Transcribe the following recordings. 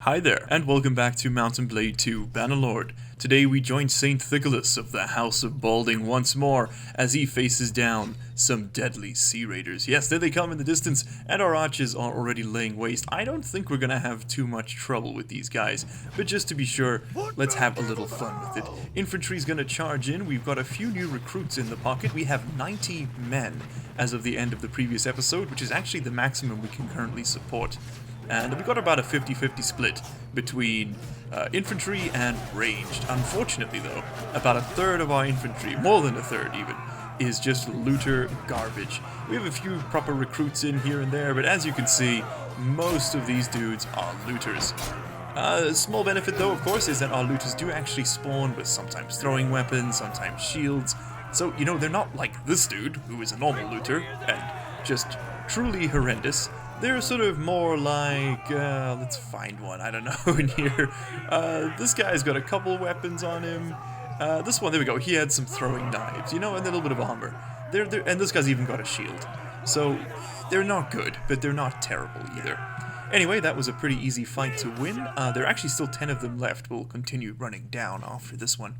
Hi there, and welcome back to Mount and Blade 2 Bannerlord. Today we join Saint Thicolas of the House of Balding once more as he faces down some deadly sea raiders. Yes, there they come in the distance, and our archers are already laying waste. I don't think we're gonna have too much trouble with these guys, but just to be sure, let's have a little fun with it. Infantry's gonna charge in. We've got a few new recruits in the pocket. We have 90 men as of the end of the previous episode, which is actually the maximum we can currently support. And we've got about a 50-50 split between infantry and ranged. Unfortunately though, about a third of our infantry, more than a third even, is just looter garbage. We have a few proper recruits in here and there, but as you can see, most of these dudes are looters. A small benefit though, of course, is that our looters do actually spawn with sometimes throwing weapons, sometimes shields. So, you know, they're not like this dude, who is a normal looter, and just truly horrendous. They're sort of more like, let's find one, I don't know, in here. This guy's got a couple weapons on him. This one, there we go, he had some throwing knives, you know, and a little bit of armor. And this guy's even got a shield. So, they're not good, but they're not terrible either. Anyway, that was a pretty easy fight to win. There are actually still 10 of them left. We'll continue running down after this one.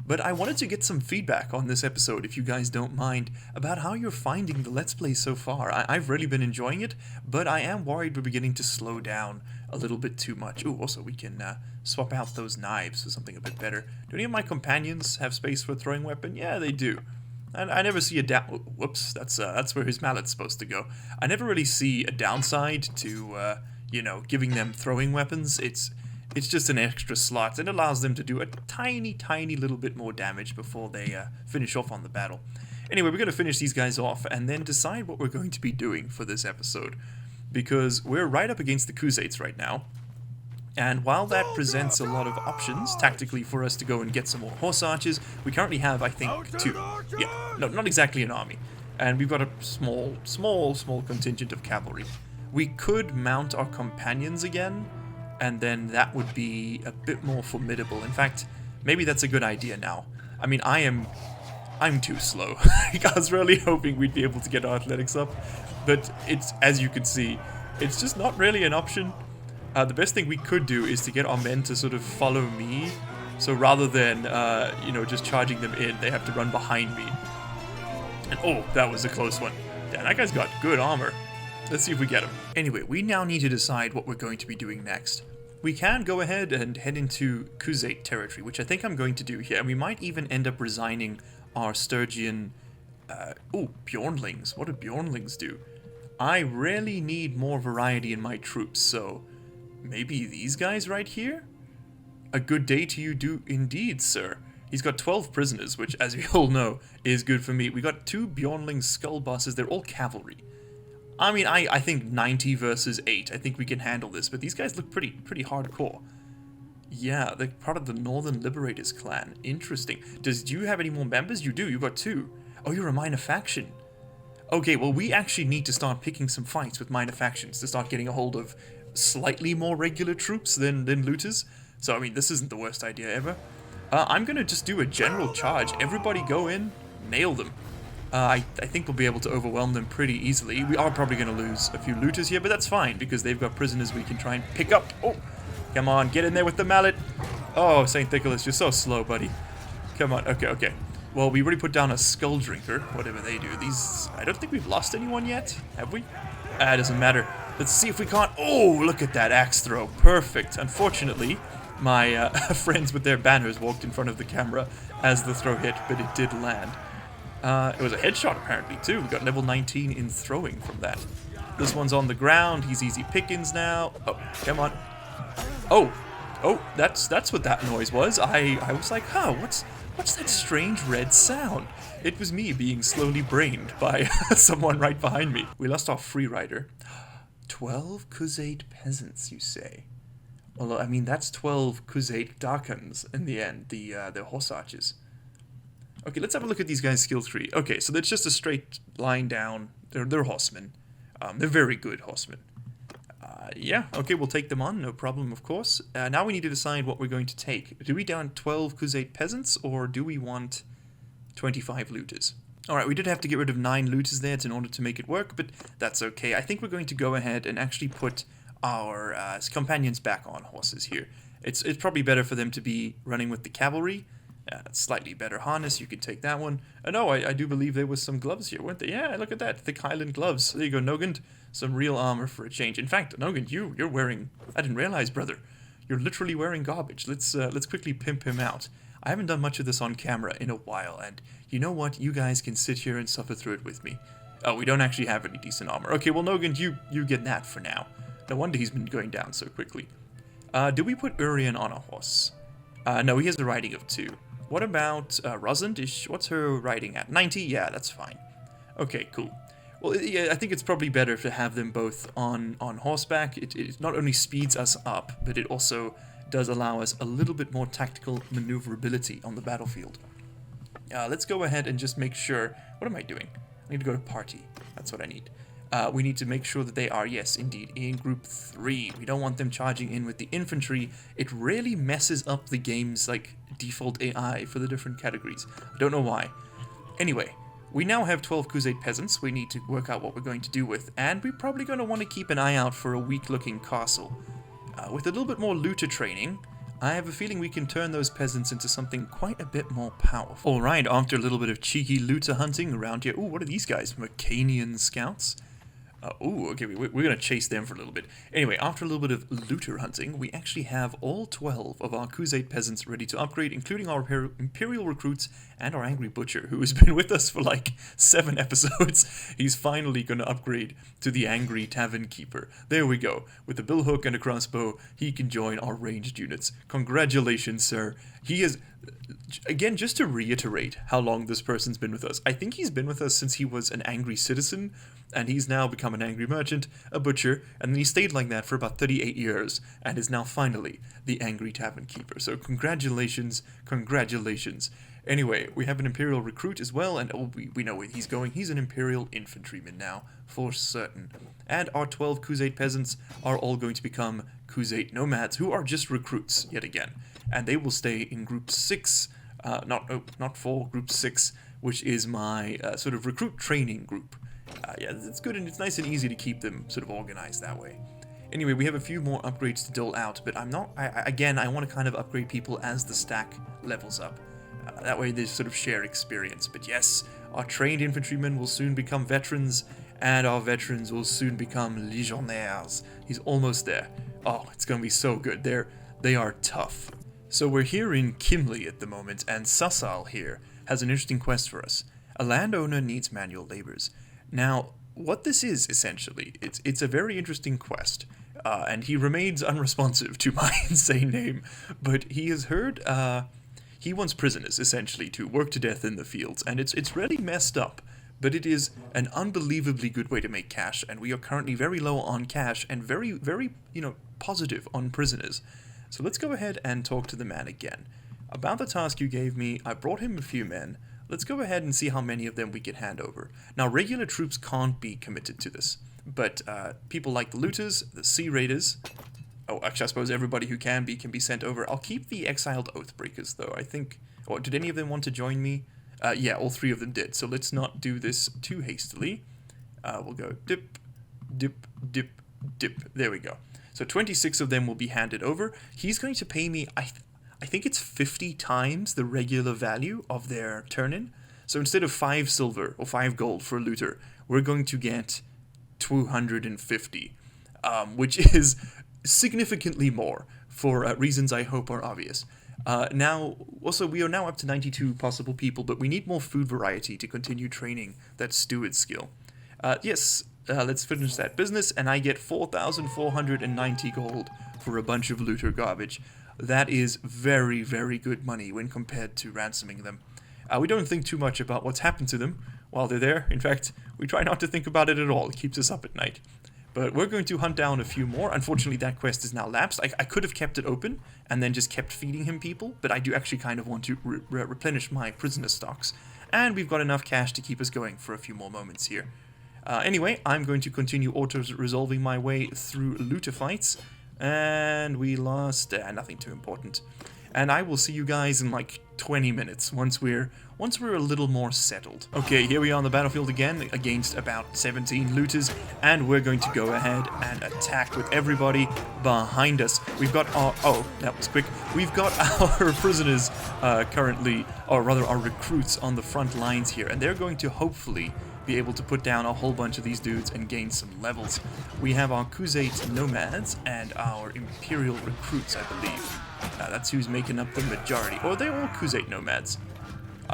But I wanted to get some feedback on this episode, if you guys don't mind, about how you're finding the Let's Play so far. I've really been enjoying it, but I am worried we're beginning to slow down a little bit too much. Ooh, also we can swap out those knives for something a bit better. Do any of my companions have space for a throwing weapon? Yeah, they do. And I never see a whoops, that's where his mallet's supposed to go. I never really see a downside to, you know, giving them throwing weapons. It's just an extra slot, and allows them to do a tiny little bit more damage before they finish off on the battle. Anyway, we're going to finish these guys off, and then decide what we're going to be doing for this episode. Because we're right up against the Khuzaits right now, and while that presents a lot of options, tactically, for us to go and get some more horse archers, we currently have, I think, 2. Yeah, no, not exactly an army. And we've got a small contingent of cavalry. We could mount our companions again, and then that would be a bit more formidable. In fact, maybe that's a good idea now. I mean, I'm too slow. I was really hoping we'd be able to get our athletics up, but it's, as you can see, it's just not really an option. The best thing we could do is to get our men to sort of follow me, so rather than, you know, just charging them in, they have to run behind me. And oh, that was a close one. Damn, that guy's got good armor. Let's see if we get him. Anyway, we now need to decide what we're going to be doing next. We can go ahead and head into Khuzait territory, which I think I'm going to do here, and we might even end up resigning our Sturgian... Bjornlings. What do Bjornlings do? I really need more variety in my troops, so maybe these guys right here? A good day to you do indeed, sir. He's got 12 prisoners, which, as we all know, is good for me. We got 2 Bjornling skull bosses. They're all cavalry. I mean, I think 90 versus 8. I think we can handle this, but these guys look pretty hardcore. Yeah, they're part of the Northern Liberators clan. Interesting. Do you have any more members? You do. You've got 2. Oh, you're a minor faction. Okay, well, we actually need to start picking some fights with minor factions to start getting a hold of slightly more regular troops than looters. So, I mean, this isn't the worst idea ever. I'm going to just do a general charge. Everybody go in, nail them. I think we'll be able to overwhelm them pretty easily. We are probably going to lose a few looters here, but that's fine, because they've got prisoners we can try and pick up. Oh, come on, get in there with the mallet. Oh, St. Thicolas, you're so slow, buddy. Come on, okay. Well, we already put down a skull drinker, whatever they do. These, I don't think we've lost anyone yet, have we? It doesn't matter. Let's see if we can't... Oh, look at that axe throw. Perfect. Unfortunately, my friends with their banners walked in front of the camera as the throw hit, but it did land. It was a headshot apparently too. We got level 19 in throwing from that. This one's on the ground. He's easy pickings now. Oh, come on. Oh, that's what that noise was. I was like, huh, what's that strange red sound? It was me being slowly brained by someone right behind me. We lost our free rider. 12 Khuzait peasants, you say? Well, I mean, that's 12 Khuzait Darkhans in the end, the horse archers. Okay, let's have a look at these guys' skill tree. Okay, so that's just a straight line down. They're horsemen. They're very good horsemen. Yeah, okay, we'll take them on, no problem, of course. Now we need to decide what we're going to take. Do we down 12 Khuzait peasants, or do we want 25 looters? Alright, we did have to get rid of 9 looters there in order to make it work, but that's okay. I think we're going to go ahead and actually put our companions back on horses here. It's probably better for them to be running with the cavalry. Slightly better harness, you can take that one. No, I do believe there was some gloves here, weren't there? Yeah, look at that, thick Highland gloves. There you go, Nogand. Some real armor for a change. In fact, Nogand, you're wearing... I didn't realize, brother. You're literally wearing garbage. Let's quickly pimp him out. I haven't done much of this on camera in a while, and you know what? You guys can sit here and suffer through it with me. Oh, we don't actually have any decent armor. Okay, well, Nogand, you get that for now. No wonder he's been going down so quickly. Do we put Urian on a horse? No, he has a riding of 2. What about Rosalind? What's her riding at? 90? Yeah, that's fine. Okay, cool. Well, yeah, I think it's probably better to have them both on horseback. It not only speeds us up, but it also does allow us a little bit more tactical maneuverability on the battlefield. Let's go ahead and just make sure... What am I doing? I need to go to party. That's what I need. We need to make sure that they are, yes, indeed, in group 3. We don't want them charging in with the infantry. It really messes up the game's, like, default AI for the different categories. I don't know why. Anyway, we now have 12 Crusade peasants we need to work out what we're going to do with, and we're probably going to want to keep an eye out for a weak-looking castle. With a little bit more looter training, I have a feeling we can turn those peasants into something quite a bit more powerful. Alright, after a little bit of cheeky looter hunting around here... Ooh, what are these guys? Mercanian scouts? Okay, we're going to chase them for a little bit. Anyway, after a little bit of looter hunting, we actually have all 12 of our Crusade peasants ready to upgrade, including our Imperial recruits and our Angry Butcher, who has been with us for like 7 episodes. He's finally going to upgrade to the Angry Tavern Keeper. There we go. With a billhook and a crossbow, he can join our ranged units. Congratulations, sir. He is... Again, just to reiterate how long this person's been with us, I think he's been with us since he was an angry citizen, and he's now become an angry merchant, a butcher, and then he stayed like that for about 38 years, and is now finally the Angry Tavern Keeper. So congratulations, congratulations. Anyway, we have an Imperial recruit as well, and we know where he's going. He's an Imperial infantryman now, for certain. And our 12 Crusade peasants are all going to become Crusade nomads, who are just recruits, yet again. And they will stay in Group 6, not 4, Group 6, which is my sort of recruit training group. Yeah, it's good and it's nice and easy to keep them sort of organized that way. Anyway, we have a few more upgrades to dole out, but I want to kind of upgrade people as the stack levels up. That way they sort of share experience. But yes, our trained infantrymen will soon become veterans, and our veterans will soon become legionnaires. He's almost there. Oh, it's going to be so good. They are tough. So we're here in Kimley at the moment, and Sassal here has an interesting quest for us. A landowner needs manual labors. Now, what this is, essentially, it's a very interesting quest, and he remains unresponsive to my insane name, but he has heard, he wants prisoners, essentially, to work to death in the fields, and it's really messed up, but it is an unbelievably good way to make cash, and we are currently very low on cash, and very, very, positive on prisoners. So let's go ahead and talk to the man again. About the task you gave me, I brought him a few men. Let's go ahead and see how many of them we can hand over. Now, regular troops can't be committed to this, but people like the looters, the sea raiders... Oh, actually, I suppose everybody who can be sent over. I'll keep the exiled oathbreakers, though. I think... Oh, did any of them want to join me? Yeah, all 3 of them did, so let's not do this too hastily. We'll go dip, dip, dip, dip. There we go. So 26 of them will be handed over. He's going to pay me, I think it's 50 times the regular value of their turn-in. So instead of 5 silver or 5 gold for a looter, we're going to get 250, which is significantly more for reasons I hope are obvious. Now, also, we are now up to 92 possible people, but we need more food variety to continue training that steward skill. Yes, let's finish that business, and I get 4,490 gold for a bunch of looter garbage. That is very, very good money when compared to ransoming them. We don't think too much about what's happened to them while they're there. In fact, we try not to think about it at all. It keeps us up at night. But we're going to hunt down a few more. Unfortunately, that quest is now lapsed. I could have kept it open and then just kept feeding him people, but I do actually kind of want to replenish my prisoner stocks. And we've got enough cash to keep us going for a few more moments here. Anyway, I'm going to continue auto-resolving my way through looter fights. And we lost nothing too important. And I will see you guys in like 20 minutes once we're a little more settled. Okay, here we are on the battlefield again against about 17 looters, and we're going to go ahead and attack with everybody behind us. We've got our that was quick. We've got our prisoners currently, or rather our recruits on the front lines here, and they're going to hopefully be able to put down a whole bunch of these dudes and gain some levels. We have our Khuzait nomads and our Imperial recruits, I believe. That's who's making up the majority. Or they're all Khuzait nomads.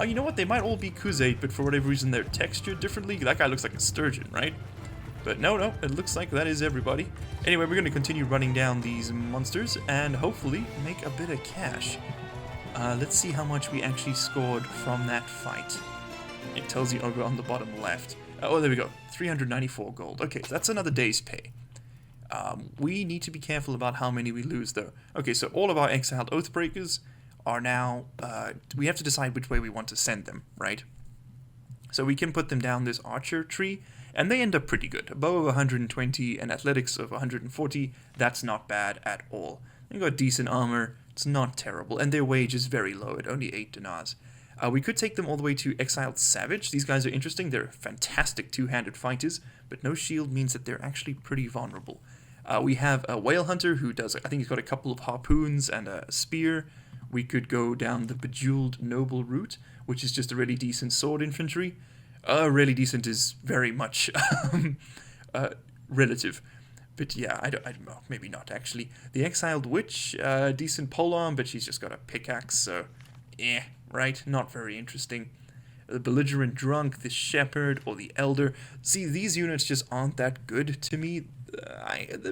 You know what? They might all be Khuzait, but for whatever reason they're textured differently. That guy looks like a sturgeon, right? But no, it looks like that is everybody. Anyway, we're going to continue running down these monsters and hopefully make a bit of cash. Let's see how much we actually scored from that fight. It tells you over on the bottom left. Oh, there we go. 394 gold. Okay, so that's another day's pay. We need to be careful about how many we lose, though. Okay, so all of our exiled Oathbreakers are now... we have to decide which way we want to send them, right? So we can put them down this archer tree, and they end up pretty good. A bow of 120 and athletics of 140. That's not bad at all. They got decent armor. It's not terrible, and their wage is very low at only 8 dinars. We could take them all the way to Exiled Savage. These guys are interesting. They're fantastic two-handed fighters, but no shield means that they're actually pretty vulnerable. We have a Whale Hunter who does, I think he's got a couple of harpoons and a spear. We could go down the Bejeweled Noble route, which is just a really decent sword infantry. Really decent is very much relative. But yeah, I don't know, maybe not actually. The Exiled Witch, decent polearm, but she's just got a pickaxe, so right? Not very interesting. The Belligerent Drunk, the Shepherd, or the Elder. See, these units just aren't that good to me.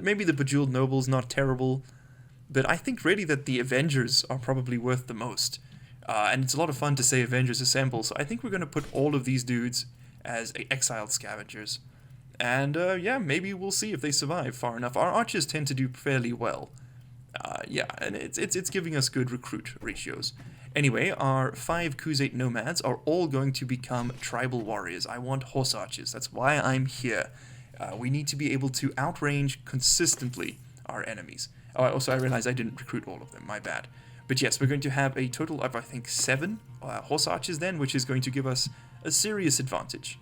Maybe the Bejeweled Noble's not terrible, but I think really that the Avengers are probably worth the most. And it's a lot of fun to say Avengers Assemble, so I think we're going to put all of these dudes as Exiled Scavengers. And yeah, maybe we'll see if they survive far enough. Our archers tend to do fairly well. Yeah, and it's giving us good recruit ratios. Anyway, our 5 Khuzait nomads are all going to become tribal warriors. I want horse archers. That's why I'm here. We need to be able to outrange consistently our enemies. Oh, I realized I didn't recruit all of them. My bad. But yes, we're going to have a total of, I think, 7 horse archers then, which is going to give us a serious advantage.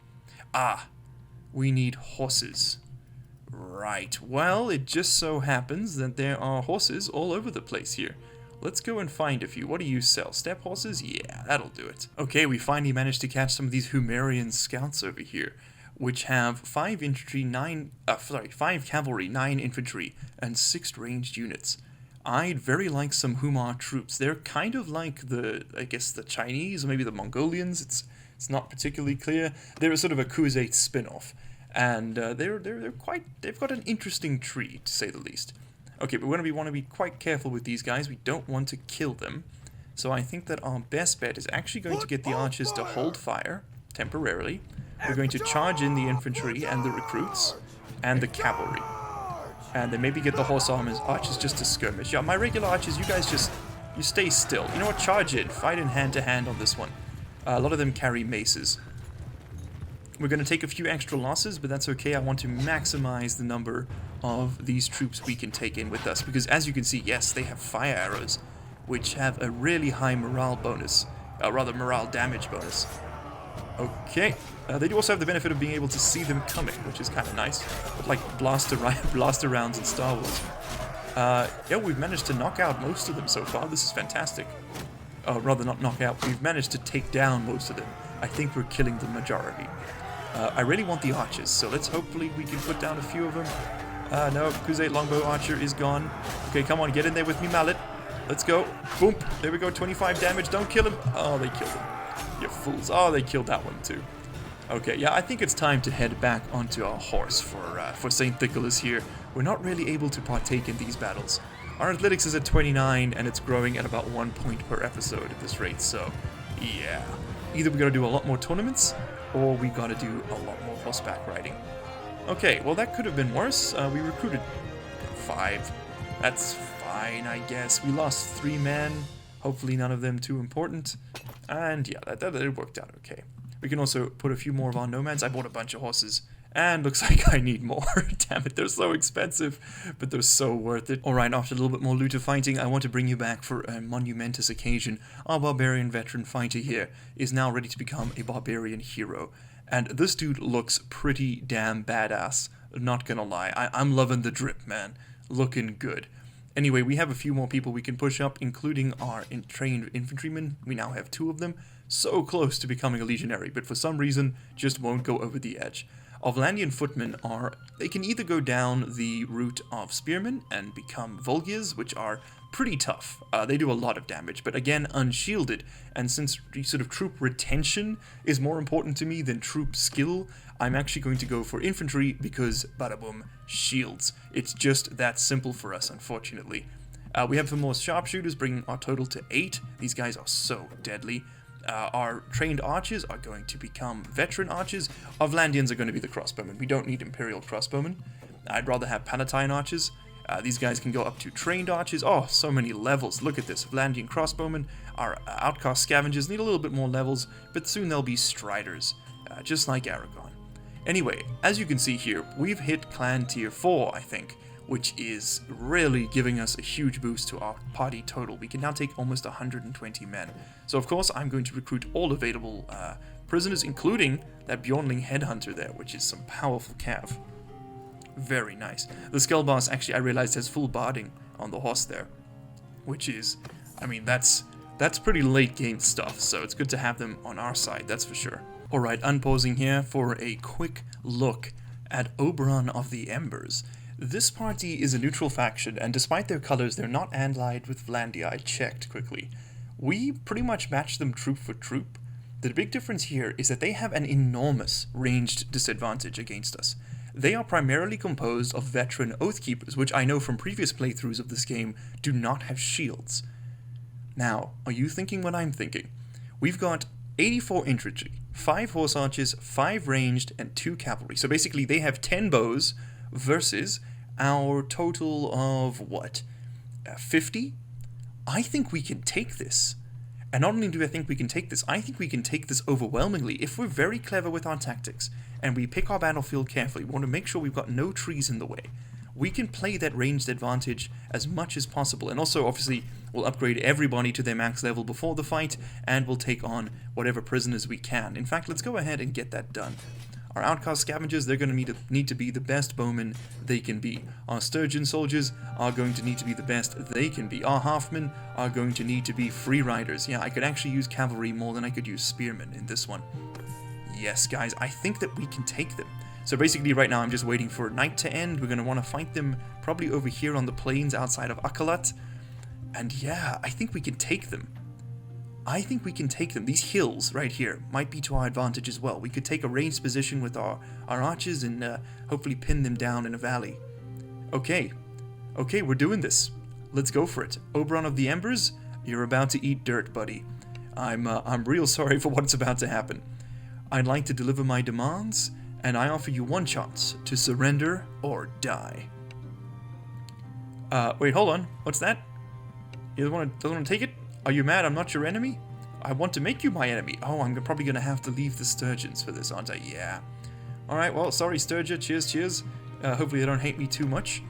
We need horses. Right. Well, it just so happens that there are horses all over the place here. Let's go and find a few. What do you sell? Steppe horses? Yeah, that'll do it. Okay, we finally managed to catch some of these Humerian scouts over here, which have 5 cavalry, 9 infantry, and 6 ranged units. I'd very like some Humar troops. They're kind of like I guess the Chinese, or maybe the Mongolians. It's not particularly clear. They're sort of a Khuzait spin-off, and they've got an interesting tree, to say the least. Okay, but we want to be quite careful with these guys. We don't want to kill them. So I think that our best bet is actually going to get the archers to hold fire temporarily. We're going to charge in the infantry and the recruits and the cavalry. And then maybe get the horse archers just to skirmish. Yeah, my regular archers, you guys you stay still. You know what? Charge in. Fight in hand-to-hand on this one. A lot of them carry maces. We're going to take a few extra losses, but that's okay. I want to maximize the number of these troops we can take in with us, because as you can see, yes, they have fire arrows, which have a really high morale bonus, rather morale damage bonus. Okay, they do also have the benefit of being able to see them coming, which is kind of nice, but like blaster rounds in Star Wars. Yeah, we've managed to knock out most of them so far. This is fantastic. Rather not knock out, we've managed to take down most of them. I think we're killing the majority. I really want the archers, so hopefully we can put down a few of them. No, Khuzait longbow archer is gone. Okay, come on, get in there with me, mallet. Let's go. Boom. There we go, 25 damage. Don't kill him. Oh, they killed him. You fools. Oh, they killed that one too. Okay, yeah, I think it's time to head back onto our horse for St. Nicholas here. We're not really able to partake in these battles. Our athletics is at 29, and it's growing at about 1 point per episode at this rate, so yeah. Either we gotta do a lot more tournaments, or we gotta do a lot more horseback riding. Okay, well that could have been worse. We recruited 5. That's fine, I guess. We lost 3 men. Hopefully none of them too important. And yeah, that worked out okay. We can also put a few more of our nomads. I bought a bunch of horses, And looks like I need more. Damn it, they're so expensive, but they're so worth it. Alright, after a little bit more looter fighting, I want to bring you back for a monumentous occasion. Our barbarian veteran fighter here is now ready to become a barbarian hero. And this dude looks pretty damn badass. Not gonna lie, I'm loving the drip, man. Looking good. Anyway, we have a few more people we can push up, including our trained infantrymen. We now have 2 of them. So close to becoming a legionary, but for some reason, just won't go over the edge. Our Vlandian footmen they can either go down the route of spearmen and become Volgias, which are pretty tough. They do a lot of damage, but again, unshielded. And since sort of troop retention is more important to me than troop skill, I'm actually going to go for infantry because, bada boom, shields. It's just that simple for us, unfortunately. We have some more sharpshooters, bringing our total to 8. These guys are so deadly. Our trained archers are going to become veteran archers. Our Vlandians are going to be the crossbowmen. We don't need Imperial crossbowmen. I'd rather have Palatine archers. These guys can go up to trained archers. Oh, so many levels. Look at this. Vlandian crossbowmen. Our outcast scavengers need a little bit more levels, but soon they'll be striders, just like Aragon. Anyway, as you can see here, we've hit clan tier 4, I think, which is really giving us a huge boost to our party total. We can now take almost 120 men. So of course, I'm going to recruit all available prisoners, including that Bjornling headhunter there, which is some powerful cav. Very nice. The skull boss, actually, I realized has full barding on the horse there, which is, I mean, that's pretty late game stuff, so it's good to have them on our side, that's for sure. Alright, unpausing here for a quick look at Oberon of the Embers. This party is a neutral faction, and despite their colors, they're not allied with Vlandia. I checked quickly. We pretty much match them troop for troop. The big difference here is that they have an enormous ranged disadvantage against us. They are primarily composed of veteran Oathkeepers, which I know from previous playthroughs of this game do not have shields. Now, are you thinking what I'm thinking? We've got 84 infantry, 5 horse archers, 5 ranged, and 2 cavalry. So basically they have 10 bows versus our total of, what, 50? I think we can take this. And not only do I think we can take this, I think we can take this overwhelmingly if we're very clever with our tactics and we pick our battlefield carefully. We want to make sure we've got no trees in the way. We can play that ranged advantage as much as possible, and also obviously we'll upgrade everybody to their max level before the fight, and we'll take on whatever prisoners we can. In fact, let's go ahead and get that done. Our outcast scavengers, they're going to need to be the best bowmen they can be. Our sturgeon soldiers are going to need to be the best they can be. Our halfmen are going to need to be free riders. Yeah, I could actually use cavalry more than I could use spearmen in this one. Yes, guys, I think that we can take them. So basically right now I'm just waiting for night to end. We're going to want to fight them probably over here on the plains outside of Akalat. And yeah, I think we can take them. I think we can take them. These hills right here might be to our advantage as well. We could take a ranged position with our archers and hopefully pin them down in a valley. Okay, we're doing this. Let's go for it. Oberon of the Embers, you're about to eat dirt, buddy. I'm real sorry for what's about to happen. I'd like to deliver my demands, and I offer you one chance to surrender or die. Wait, hold on. What's that? You doesn't want to take it? Are you mad I'm not your enemy? I want to make you my enemy. Oh, I'm probably going to have to leave the Sturgeons for this, aren't I? Yeah. Alright, well, sorry, Sturgeon. Cheers. Hopefully they don't hate me too much.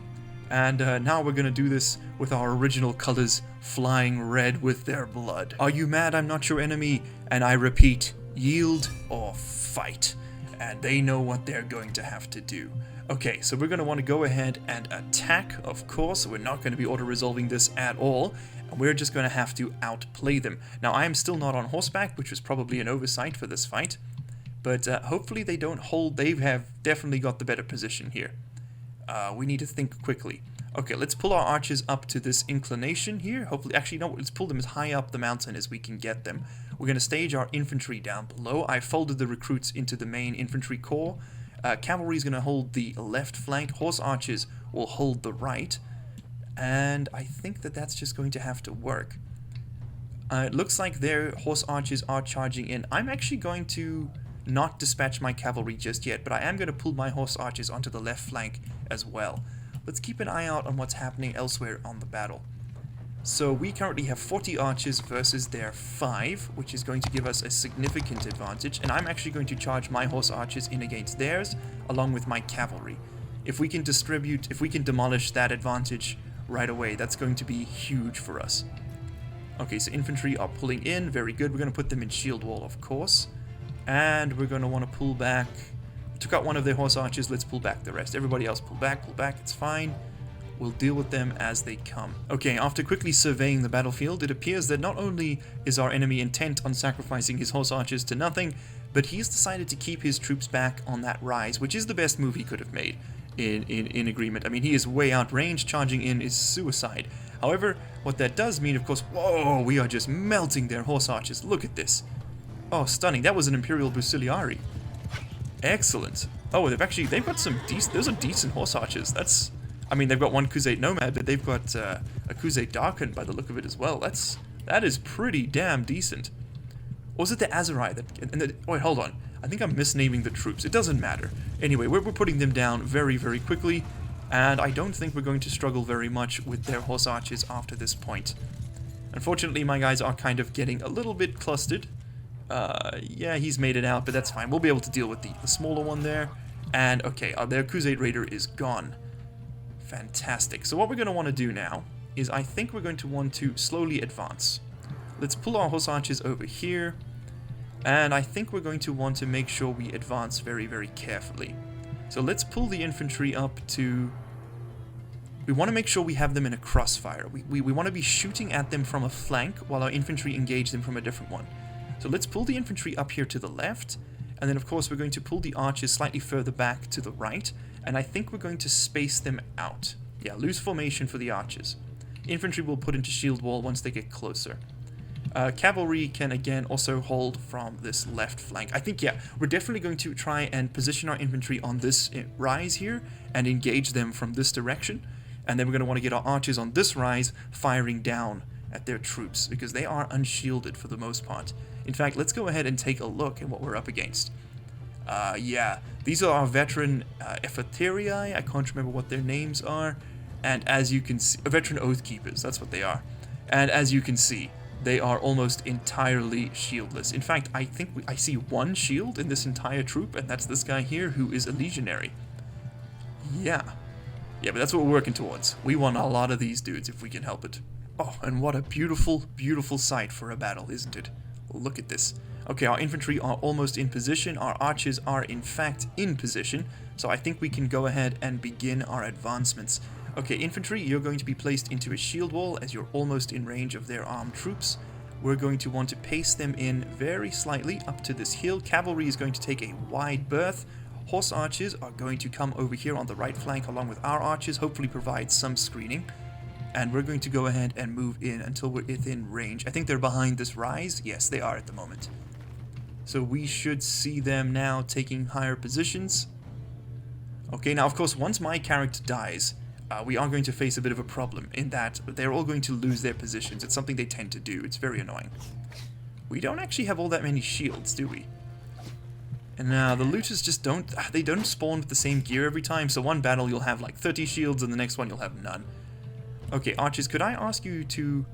And now we're going to do this with our original colors flying red with their blood. Are you mad I'm not your enemy? And I repeat, yield or fight. And they know what they're going to have to do. Okay, so we're going to want to go ahead and attack, of course. We're not going to be auto-resolving this at all. And we're just going to have to outplay them. Now, I am still not on horseback, which was probably an oversight for this fight. But hopefully they don't hold. They have definitely got the better position here. We need to think quickly. Okay, let's pull our archers up to this inclination here. Hopefully, actually, no, let's pull them as high up the mountain as we can get them. We're going to stage our infantry down below. I folded the recruits into the main infantry corps. Cavalry is going to hold the left flank. Horse archers will hold the right. And I think that that's just going to have to work. It looks like their horse archers are charging in. I'm actually going to not dispatch my cavalry just yet, but I am going to pull my horse archers onto the left flank as well. Let's keep an eye out on what's happening elsewhere on the battle. So we currently have 40 archers versus their 5, which is going to give us a significant advantage. And I'm actually going to charge my horse archers in against theirs, along with my cavalry. If we can demolish that advantage right away, that's going to be huge for us. Okay, so infantry are pulling in, very good. We're going to put them in shield wall, of course. And we're going to want to pull back. Took out one of their horse archers, let's pull back the rest. Everybody else pull back, it's fine. We'll deal with them as they come. Okay, after quickly surveying the battlefield, it appears that not only is our enemy intent on sacrificing his horse archers to nothing, but he's decided to keep his troops back on that rise, which is the best move he could have made in agreement. I mean, he is way outranged, charging in is suicide. However, what that does mean, of course, whoa, we are just melting their horse archers. Look at this. Oh, stunning. That was an Imperial Busiliari. Excellent. Oh, they've got some decent, those are decent horse archers. That's, I mean, they've got one Khuzait Nomad, but they've got a Khuzait Darkin by the look of it as well. That is pretty damn decent. Or was it the Azurai wait, hold on. I think I'm misnaming the troops. It doesn't matter. Anyway, we're putting them down very, very quickly, and I don't think we're going to struggle very much with their horse archers after this point. Unfortunately, my guys are kind of getting a little bit clustered. Yeah, he's made it out, but that's fine. We'll be able to deal with the smaller one there. And, okay, their Khuzait Raider is gone. Fantastic. So what we're going to want to do now is I think we're going to want to slowly advance. Let's pull our horse archers over here. And I think we're going to want to make sure we advance very, very carefully. So let's pull the infantry up to... We want to make sure we have them in a crossfire. We want to be shooting at them from a flank while our infantry engage them from a different one. So let's pull the infantry up here to the left. And then, of course, we're going to pull the archers slightly further back to the right. And I think we're going to space them out. Yeah, loose formation for the archers. Infantry will put into shield wall once they get closer. Cavalry can, again, also hold from this left flank. I think, yeah, we're definitely going to try and position our infantry on this rise here and engage them from this direction. And then we're going to want to get our archers on this rise firing down at their troops because they are unshielded for the most part. In fact, let's go ahead and take a look at what we're up against. Yeah, these are our veteran Epheterii. I can't remember what their names are. And as you can see, veteran Oathkeepers, that's what they are. And as you can see, they are almost entirely shieldless. In fact, I think I see one shield in this entire troop, and that's this guy here who is a legionary. Yeah, but that's what we're working towards. We want a lot of these dudes if we can help it. Oh, and what a beautiful, beautiful sight for a battle, isn't it? Look at this. Okay, our infantry are almost in position. Our archers are, in fact, in position. So I think we can go ahead and begin our advancements. Okay, infantry, you're going to be placed into a shield wall as you're almost in range of their armed troops. We're going to want to pace them in very slightly up to this hill. Cavalry is going to take a wide berth. Horse archers are going to come over here on the right flank along with our archers, hopefully provide some screening. And we're going to go ahead and move in until we're within range. I think they're behind this rise. Yes, they are at the moment. So we should see them now taking higher positions. Okay, now of course, once my character dies, we are going to face a bit of a problem in that they're all going to lose their positions. It's something they tend to do. It's very annoying. We don't actually have all that many shields, do we? And the looters just don't spawn with the same gear every time. So one battle you'll have like 30 shields and the next one you'll have none. Okay, archers, could I ask you to...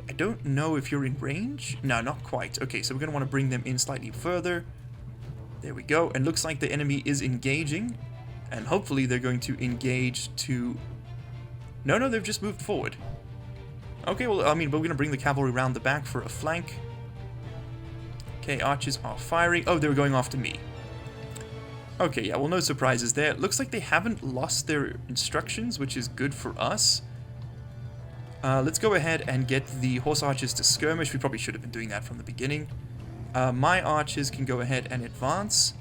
I don't know if you're in range? No, not quite. Okay, so we're going to want to bring them in slightly further. There we go. And looks like the enemy is engaging. And hopefully they're going to engage to... No, they've just moved forward. Okay, well, I mean, we're going to bring the cavalry around the back for a flank. Okay, archers are firing. Oh, they were going after me. Okay, yeah, well, no surprises there. Looks like they haven't lost their instructions, which is good for us. Let's go ahead and get the horse archers to skirmish. We probably should have been doing that from the beginning. My archers can go ahead and advance.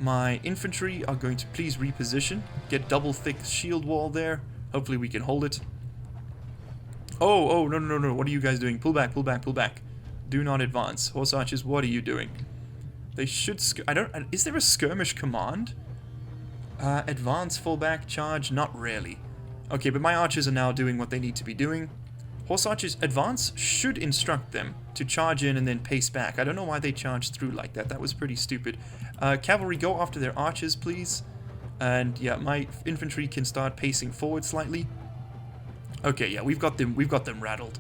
My infantry are going to please reposition. Get double thick shield wall there. Hopefully we can hold it. Oh, no. What are you guys doing? Pull back. Do not advance. Horse archers, what are you doing? They should... Is there a skirmish command? Advance, fall back, charge? Not really. Okay, but my archers are now doing what they need to be doing. Horse archers, advance should instruct them to charge in and then pace back. I don't know why they charged through like that. That was pretty stupid. Cavalry, go after their archers, please. And yeah, my infantry can start pacing forward slightly. Okay, yeah, we've got them rattled.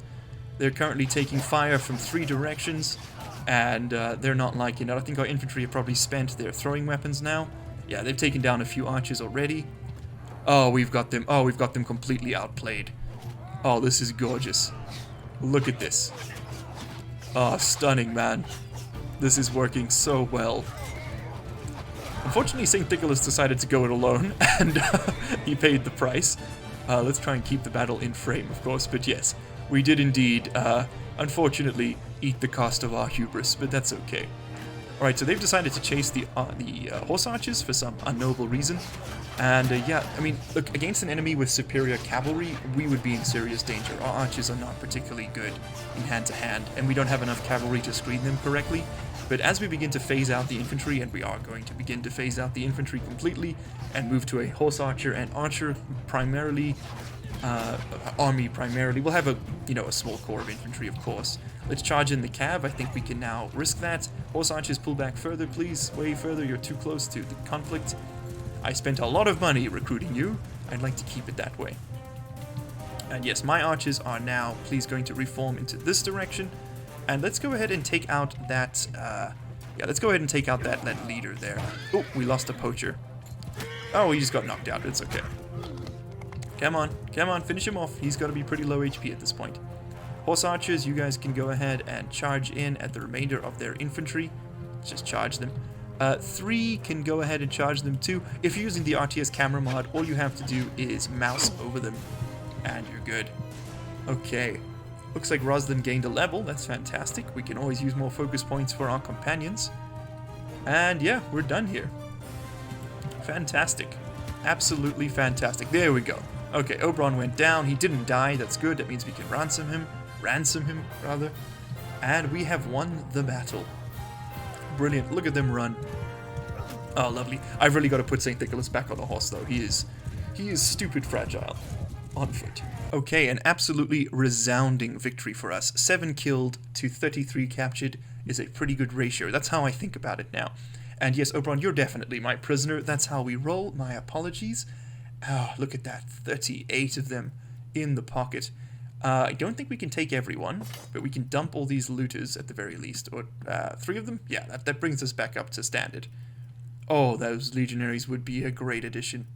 They're currently taking fire from 3 directions, and they're not liking it. I think our infantry have probably spent their throwing weapons now. Yeah, they've taken down a few archers already. Oh, we've got them. Oh, we've got them completely outplayed. Oh, this is gorgeous. Look at this. Oh, stunning, man. This is working so well. Unfortunately, St. Nicholas decided to go it alone, and he paid the price. Let's try and keep the battle in frame, of course, but yes, we did indeed, unfortunately, eat the cost of our hubris, but that's okay. Alright, so they've decided to chase the horse archers for some unknowable reason. And yeah, I mean, look, against an enemy with superior cavalry, we would be in serious danger. Our archers are not particularly good in hand-to-hand, and we don't have enough cavalry to screen them correctly. But as we begin to phase out the infantry, and we are going to begin to phase out the infantry completely, and move to a horse archer and archer primarily, army primarily, we'll have a small corps of infantry, of course. Let's charge in the cav. I think we can now risk that. Horse archers, pull back further, please. Way further. You're too close to the conflict. I spent a lot of money recruiting you. I'd like to keep it that way. And yes, my archers are now, please, going to reform into this direction. And let's go ahead and take out that, let's go ahead and take out that leader there. Oh, we lost a poacher. Oh, he just got knocked out. It's okay. Come on, finish him off. He's got to be pretty low HP at this point. Horse archers, you guys can go ahead and charge in at the remainder of their infantry. Let's just charge them. 3 can go ahead and charge them too. If you're using the RTS Camera mod, all you have to do is mouse over them, and you're good. Okay. Looks like Rosalind gained a level. That's fantastic. We can always use more focus points for our companions. And yeah, we're done here. Fantastic. Absolutely fantastic. There we go. Okay, Oberon went down. He didn't die. That's good. That means we can ransom him, rather. And we have won the battle. Brilliant. Look at them run. Oh, lovely. I've really got to put St. Nicholas back on the horse, though. He is stupid fragile. On foot. Okay, an absolutely resounding victory for us. 7 killed to 33 captured is a pretty good ratio. That's how I think about it now. And yes, Oberon, you're definitely my prisoner. That's how we roll. My apologies. Oh, look at that. 38 of them in the pocket. I don't think we can take everyone, but we can dump all these looters at the very least. Or 3 of them? Yeah, that brings us back up to standard. Oh, those legionaries would be a great addition.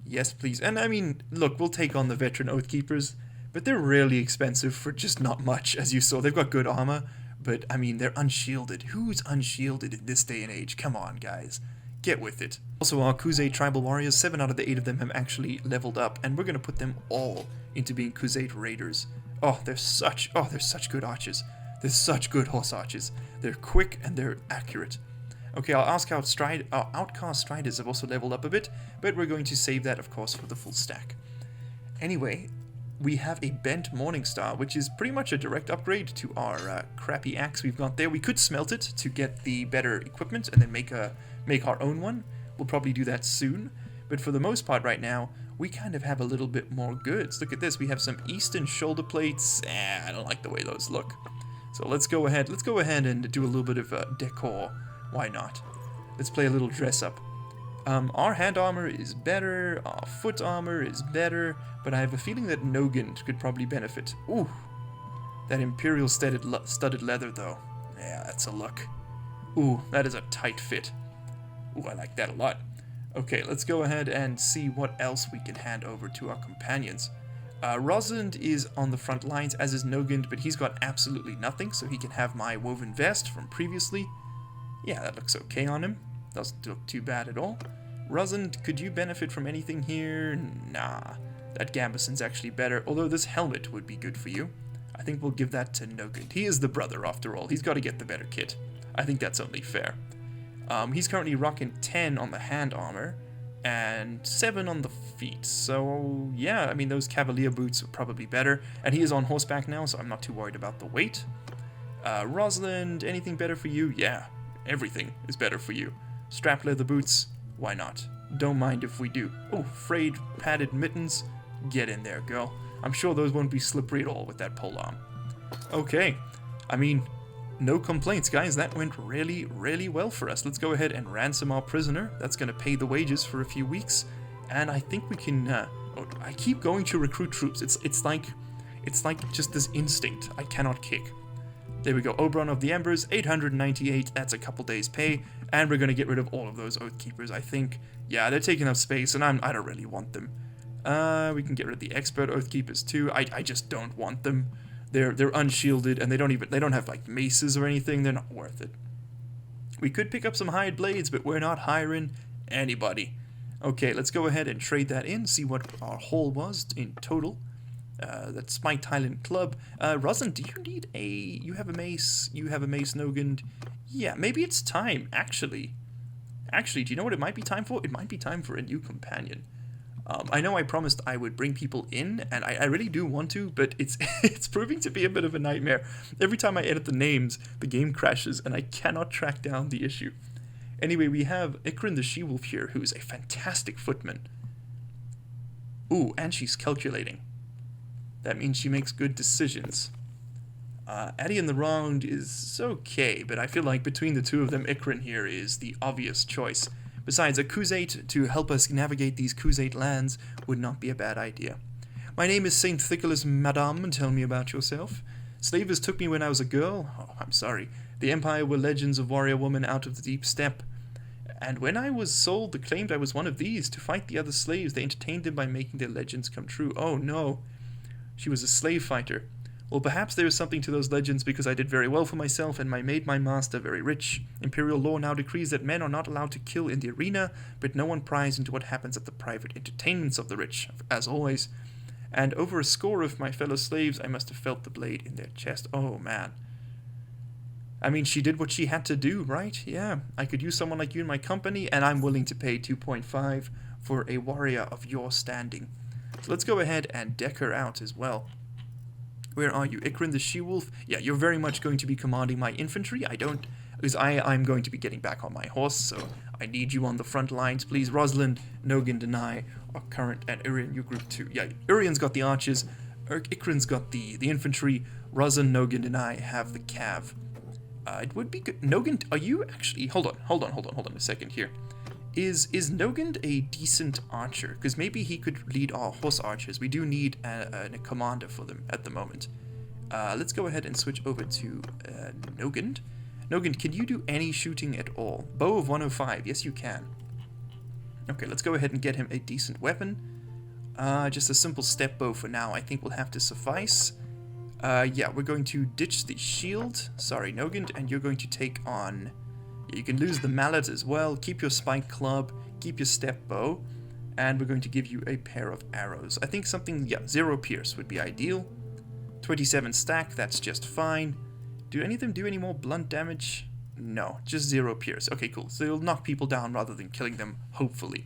Yes, please. And I mean, look, we'll take on the veteran Oathkeepers, but they're really expensive for just not much, as you saw. They've got good armor, but I mean, they're unshielded. Who's unshielded in this day and age? Come on, guys. Get with it. Also, our Khuzait tribal warriors, 7 out of the 8 of them have actually leveled up, and we're going to put them all into being Khuzait raiders. Oh, they're such good archers. They're such good horse archers. They're quick and they're accurate. Okay, our outcast striders have also leveled up a bit, but we're going to save that, of course, for the full stack. Anyway, we have a bent Morningstar, which is pretty much a direct upgrade to our crappy axe we've got there. We could smelt it to get the better equipment and then make our own one. We'll probably do that soon, but for the most part right now, we kind of have a little bit more goods. Look at this, we have some Eastern shoulder plates. I don't like the way those look. So let's go ahead and do a little bit of decor. Why not? Let's play a little dress up. Our hand armor is better, our foot armor is better, but I have a feeling that Nogand could probably benefit. Ooh, that Imperial studded leather though. Yeah, that's a look. Ooh, that is a tight fit. Ooh, I like that a lot. Okay, let's go ahead and see what else we can hand over to our companions. Rosalind is on the front lines, as is Nogand, but he's got absolutely nothing, so he can have my woven vest from previously. Yeah, that looks okay on him. Doesn't look too bad at all. Rosalind, could you benefit from anything here? Nah, that Gambeson's actually better, although this helmet would be good for you. I think we'll give that to Nogand. He is the brother, after all. He's got to get the better kit. I think that's only fair. He's currently rocking 10 on the hand armor, and 7 on the feet. So, yeah, I mean, those Cavalier boots are probably better. And he is on horseback now, so I'm not too worried about the weight. Rosalind, anything better for you? Yeah, everything is better for you. Strap leather boots, why not? Don't mind if we do. Oh, frayed padded mittens. Get in there, girl. I'm sure those won't be slippery at all with that polearm. Okay, I mean, no complaints, guys. That went really, really well for us. Let's go ahead and ransom our prisoner. That's going to pay the wages for a few weeks. And I think we can Oh, I keep going to recruit troops. It's like just this instinct I cannot kick. There we go. Oberon of the Embers, 898. That's a couple days' pay, and we're gonna get rid of all of those Oathkeepers. I think, yeah, they're taking up space, and I don't really want them. We can get rid of the Expert Oathkeepers too. I just don't want them. They're unshielded, and they don't have like maces or anything. They're not worth it. We could pick up some hired blades, but we're not hiring anybody. Okay, let's go ahead and trade that in. See what our haul was in total. That's my Thailand club. Rosin, do you need a... You have a mace, Nogand. Yeah, maybe it's time, actually. Actually, do you know what it might be time for? It might be time for a new companion. I know I promised I would bring people in, and I really do want to, but it's it's proving to be a bit of a nightmare. Every time I edit the names, the game crashes, and I cannot track down the issue. Anyway, we have Ikrin the She-Wolf here, who is a fantastic footman. Ooh, and she's calculating. That means she makes good decisions. Addie in the Round is okay, but I feel like between the two of them, Ikrin here is the obvious choice. Besides, a Khuzate to help us navigate these Khuzate lands would not be a bad idea. My name is Saint Thiculus, madame, tell me about yourself. Slavers took me when I was a girl. Oh, I'm sorry. The Empire were legends of warrior woman out of the deep steppe. And when I was sold, they claimed I was one of these. To fight the other slaves, they entertained them by making their legends come true. Oh no. She was a slave fighter. Well, perhaps there is something to those legends because I did very well for myself and I made my master very rich. Imperial law now decrees that men are not allowed to kill in the arena, but no one pries into what happens at the private entertainments of the rich, as always. And over a score of my fellow slaves, I must have felt the blade in their chest. Oh, man. I mean, she did what she had to do, right? Yeah, I could use someone like you in my company, and I'm willing to pay 2.5 for a warrior of your standing. So let's go ahead and deck her out as well. Where are you? Ikrin the She-Wolf? Yeah, you're very much going to be commanding my infantry. Because I'm going to be getting back on my horse, so I need you on the front lines, please. Rosalind, Nogand, and I are current, and Urian, you group 2. Yeah, Urian's got the archers, Ikrin's got the infantry, Rosin, Nogand, and I have the cav. It would be good. Nogand, are you actually... Hold on a second here. Is Nogand a decent archer? Because maybe he could lead our horse archers. We do need a commander for them at the moment. Let's go ahead and switch over to Nogand. Nogand, can you do any shooting at all? Bow of 105. Yes, you can. Okay, let's go ahead and get him a decent weapon. Just a simple step bow for now. I think will have to suffice. Yeah, we're going to ditch the shield. Sorry, Nogand, and you're going to take on... You can lose the mallet as well, keep your spike club, keep your step bow, and we're going to give you a pair of arrows. I think something, yeah, 0 pierce would be ideal. 27 stack, that's just fine. Do any of them do any more blunt damage? No, just 0 pierce. Okay, cool. So it'll knock people down rather than killing them, hopefully.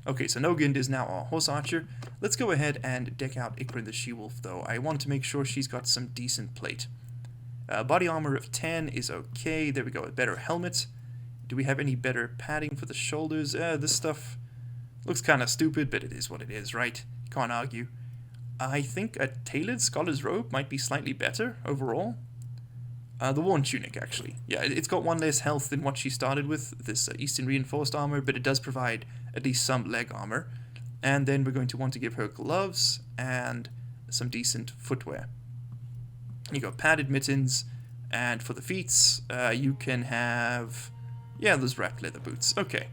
Okay, so Nogand is now our horse archer. Let's go ahead and deck out Ikrin the She-Wolf, though. I want to make sure she's got some decent plate. Body armor of 10 is okay. There we go, a better helmet. Do we have any better padding for the shoulders? This stuff looks kind of stupid, but it is what it is, right? Can't argue. I think a tailored scholar's robe might be slightly better overall. The worn tunic, actually. Yeah, it's got 1 less health than what she started with, this Eastern Reinforced armor, but it does provide at least some leg armor. And then we're going to want to give her gloves and some decent footwear. You got padded mittens, and for the feet, you can have... Yeah, those wrapped leather boots. Okay.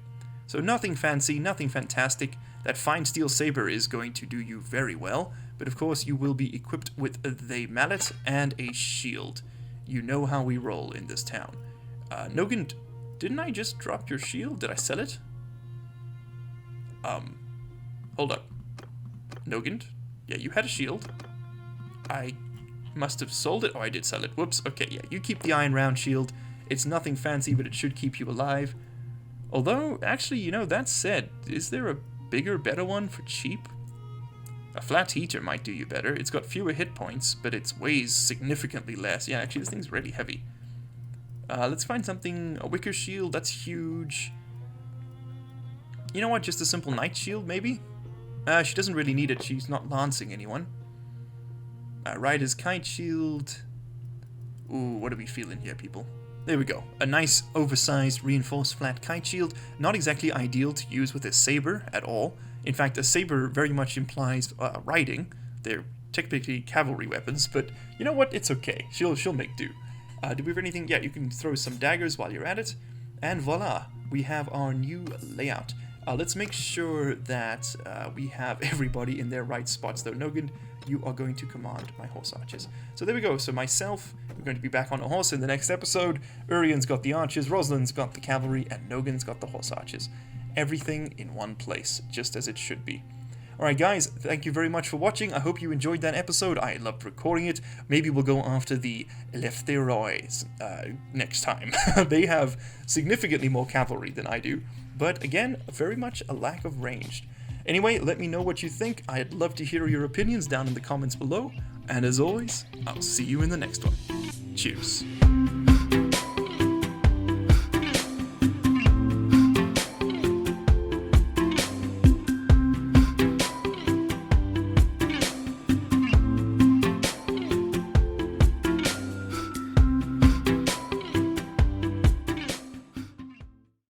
So nothing fancy, nothing fantastic. That fine steel saber is going to do you very well, but of course you will be equipped with the mallet and a shield. You know how we roll in this town. Nogand, didn't I just drop your shield? Did I sell it? Hold up. Nogand? Yeah, you had a shield. I must have sold it. Oh, I did sell it. Whoops. Okay, yeah, you keep the iron round shield. It's nothing fancy, but it should keep you alive. Although, actually, you know, that said, is there a bigger, better one for cheap? A flat heater might do you better. It's got fewer hit points, but it weighs significantly less. Yeah, actually, this thing's really heavy. Let's find something... A wicker shield, that's huge. You know what, just a simple knight shield, maybe? She doesn't really need it. She's not lancing anyone. Rider's kite shield. Ooh, what are we feeling here, people? There we go. A nice, oversized, reinforced flat kite shield. Not exactly ideal to use with a saber at all. In fact, a saber very much implies riding. They're technically cavalry weapons, but you know what? It's okay. She'll make do. Do we have anything? Yeah, you can throw some daggers while you're at it. And voila, we have our new layout. Let's make sure that we have everybody in their right spots, though. Nogan, you are going to command my horse archers. So there we go. So myself, we're going to be back on a horse in the next episode. Urian's got the archers, Rosalind's got the cavalry, and Nogan's got the horse archers. Everything in one place, just as it should be. Alright guys, thank you very much for watching. I hope you enjoyed that episode. I loved recording it. Maybe we'll go after the Eleftherois next time. They have significantly more cavalry than I do, but again, very much a lack of range. Anyway, let me know what you think. I'd love to hear your opinions down in the comments below. And as always, I'll see you in the next one. Cheers.